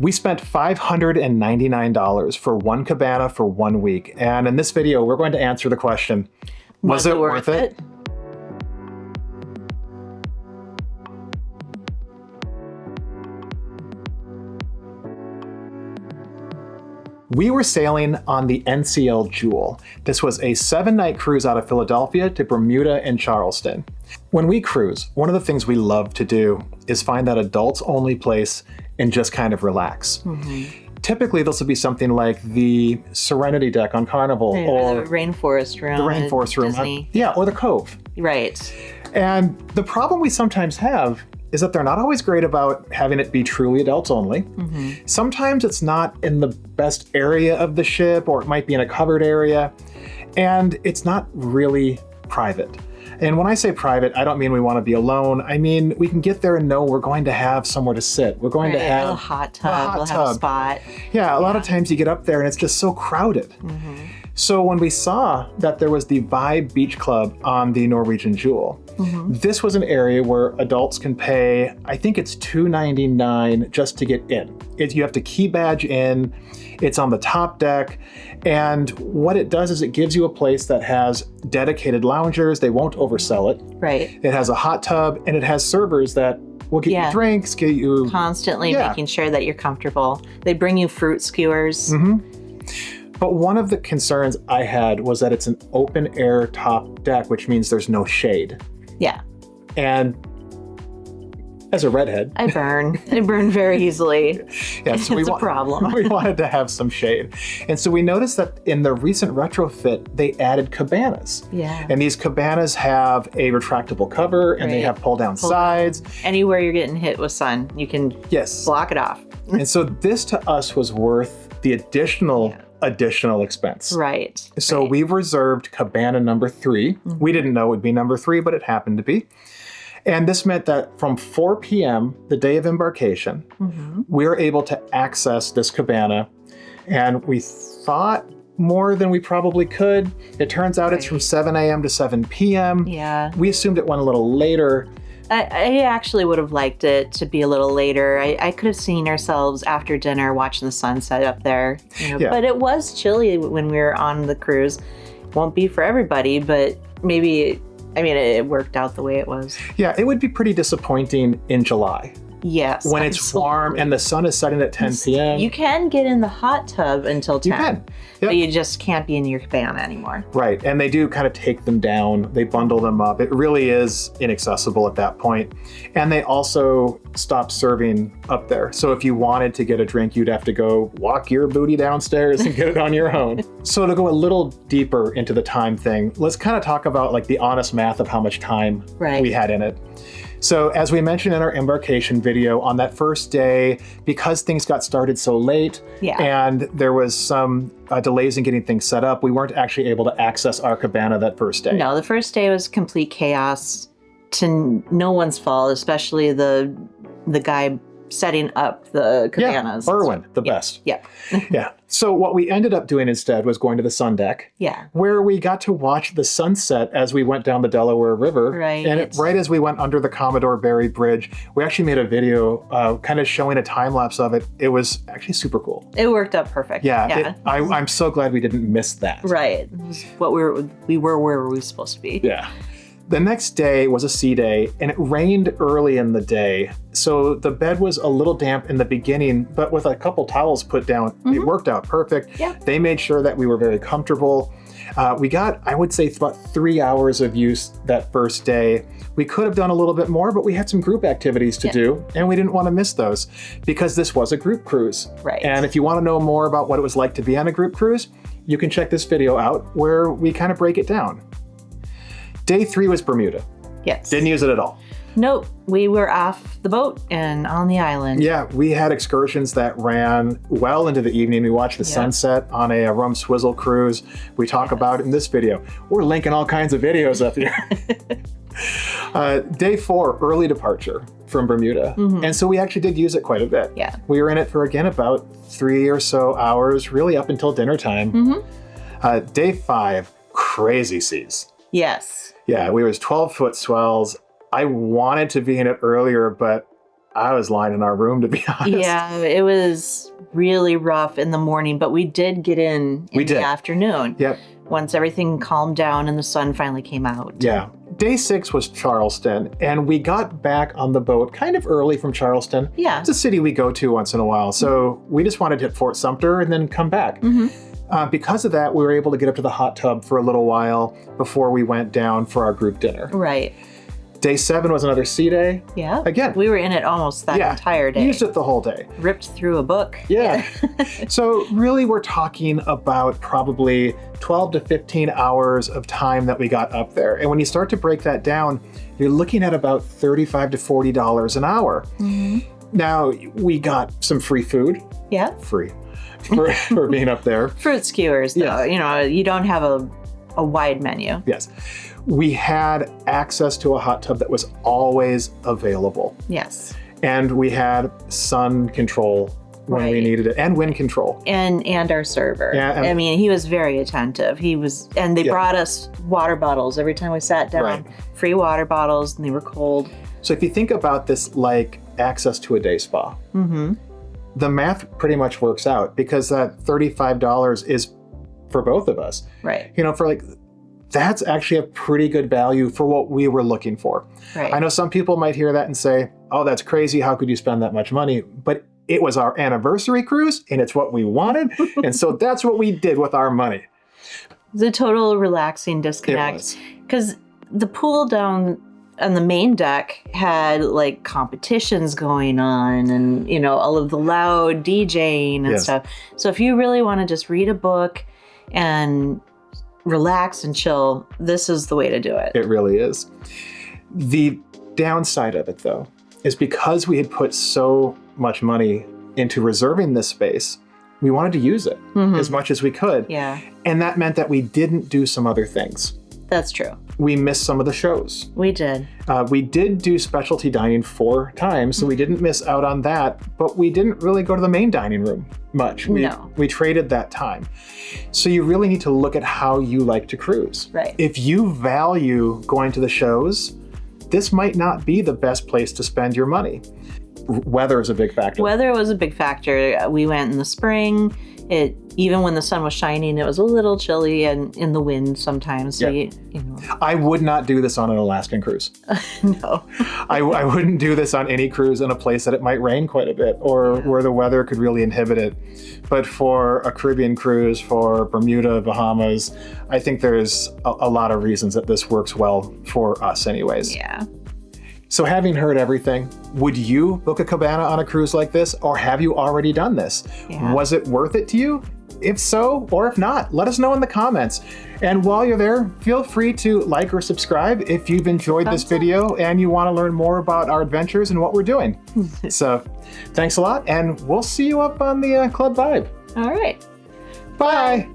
We spent $599 for one cabana for 1 week. And in this video, we're going to answer the question, was it worth it? We were sailing on the NCL Jewel. This was a 7-night cruise out of Philadelphia to Bermuda and Charleston. When we cruise, one of the things we love to do is find that adults-only place and just kind of relax. Typically, this will be something like the Serenity Deck on Carnival, or the Rainforest Room. The Rainforest Room. Disney. Yeah, or the Cove. Right. And the problem we sometimes have is that they're not always great about having it be truly adults only. Sometimes it's not in the best area of the ship, or it might be in a covered area, and it's not really private. And when I say private, I don't mean we want to be alone. I mean, we can get there and know we're going to have somewhere to sit. We're going to have a hot tub. We'll have a spot. Yeah, a lot of times you get up there and it's just so crowded. So when we saw that there was the Vibe Beach Club on the Norwegian Jewel, this was an area where adults can pay, I think it's $2.99 just to get in. You have to key badge in, it's on the top deck, and what it does is it gives you a place that has dedicated loungers. They won't oversell it. Right. It has a hot tub, and it has servers that will get you drinks, get you... Constantly making sure that you're comfortable. They bring you fruit skewers. But one of the concerns I had was that it's an open air top deck, which means there's no shade. Yeah. And as a redhead, I burn. I burn very easily. Yeah, so it's a problem. We wanted to have some shade. And so we noticed that in the recent retrofit, they added cabanas. Yeah. And these cabanas have a retractable cover, and they have pull down sides. Anywhere you're getting hit with sun, you can block it off. And so this to us was worth the additional expense. Right. So we reserved cabana number 3. We didn't know it would be number 3, but it happened to be. And this meant that from 4 p.m., the day of embarkation, we were able to access this cabana. And we thought more than we probably could. It turns out it's from 7 a.m. to 7 p.m. Yeah. We assumed it went a little later. I actually would have liked it to be a little later. I could have seen ourselves after dinner watching the sunset up there. But it was chilly when we were on the cruise. Won't be for everybody, but maybe, it worked out the way it was. Yeah, it would be pretty disappointing in July. Yes. When it's warm and the sun is setting at 10 p.m. You can get in the hot tub until 10. You can. Yep. But you just can't be in your cabana anymore. Right. And they do kind of take them down. They bundle them up. It really is inaccessible at that point. And they also stop serving up there. So if you wanted to get a drink, you'd have to go walk your booty downstairs and get it on your own. So to go a little deeper into the time thing, let's kind of talk about like the honest math of how much time we had in it. So as we mentioned in our embarkation video, on that first day, because things got started so late and there was some delays in getting things set up, we weren't actually able to access our cabana that first day. No, the first day was complete chaos, to no one's fault, especially the guy setting up the cabanas. Yeah, Erwin, the best. Yeah. Yeah. So what we ended up doing instead was going to the sun deck. Yeah. Where we got to watch the sunset as we went down the Delaware River. Right. And right as we went under the Commodore Barry Bridge, we actually made a video kind of showing a time lapse of it. It was actually super cool. It worked out perfect. Yeah. I'm so glad we didn't miss that. Right. It was what we were where we were supposed to be. Yeah. The next day was a sea day, and it rained early in the day. So the bed was a little damp in the beginning, but with a couple towels put down, it worked out perfect. Yeah. They made sure that we were very comfortable. We got, I would say, about 3 hours of use that first day. We could have done a little bit more, but we had some group activities to do, and we didn't want to miss those because this was a group cruise. Right. And if you want to know more about what it was like to be on a group cruise, you can check this video out where we kind of break it down. Day 3 was Bermuda. Yes. Didn't use it at all. Nope. We were off the boat and on the island. Yeah, we had excursions that ran well into the evening. We watched the sunset on a rum swizzle cruise. We talk about it in this video. We're linking all kinds of videos up here. Day 4, early departure from Bermuda. And so we actually did use it quite a bit. Yeah. We were in it for, again, about 3 or so hours, really up until dinner time. Day 5, crazy seas. Yes. Yeah, we was 12-foot swells. I wanted to be in it earlier, but I was lying in our room, to be honest. Yeah, it was really rough in the morning, but we did get in the afternoon. Yep. Once everything calmed down and the sun finally came out. Yeah. Day 6 was Charleston, and we got back on the boat kind of early from Charleston. Yeah. It's a city we go to once in a while, so we just wanted to hit Fort Sumter and then come back. Because of that, we were able to get up to the hot tub for a little while before we went down for our group dinner. Right. Day 7 was another sea day. Yeah. Again. We were in it almost that entire day. Used it the whole day. Ripped through a book. Yeah. So really we're talking about probably 12 to 15 hours of time that we got up there. And when you start to break that down, you're looking at about $35 to $40 an hour. Now, we got some free food. Yeah. Free. For being up there. Fruit skewers, though. Yes. You know, you don't have a wide menu. Yes. We had access to a hot tub that was always available. Yes. And we had sun control when we needed it, and wind control. And our server. Yeah, I mean, he was very attentive. And they brought us water bottles every time we sat down. Right. Free water bottles, and they were cold. So if you think about this like access to a day spa, the math pretty much works out, because that $35 is for both of us. Right. You know, that's actually a pretty good value for what we were looking for. Right. I know some people might hear that and say, oh, that's crazy. How could you spend that much money? But it was our anniversary cruise, and it's what we wanted. And so that's what we did with our money. It's a total relaxing disconnect. Because the pool down on the main deck had like competitions going on, and, you know, all of the loud DJing and stuff. So if you really want to just read a book and relax and chill, this is the way to do it. It really is. The downside of it, though, is because we had put so much money into reserving this space, we wanted to use it as much as we could. Yeah. And that meant that we didn't do some other things. That's true. We missed some of the shows. We did. We did do specialty dining 4 times, so we didn't miss out on that, but we didn't really go to the main dining room much. We traded that time. So you really need to look at how you like to cruise. Right. If you value going to the shows, this might not be the best place to spend your money. Weather is a big factor. Weather was a big factor. We went in the spring. Even when the sun was shining, it was a little chilly and in the wind sometimes. So you know. I would not do this on an Alaskan cruise. No. I wouldn't do this on any cruise in a place that it might rain quite a bit, or where the weather could really inhibit it. But for a Caribbean cruise, for Bermuda, Bahamas, I think there's a lot of reasons that this works well for us anyways. Yeah. So having heard everything, would you book a cabana on a cruise like this, or have you already done this? Yeah. Was it worth it to you? If so, or if not, let us know in the comments. And while you're there, feel free to like or subscribe if you've enjoyed this video and you want to learn more about our adventures and what we're doing. So thanks a lot, and we'll see you up on the Club Vibe. All right. Bye.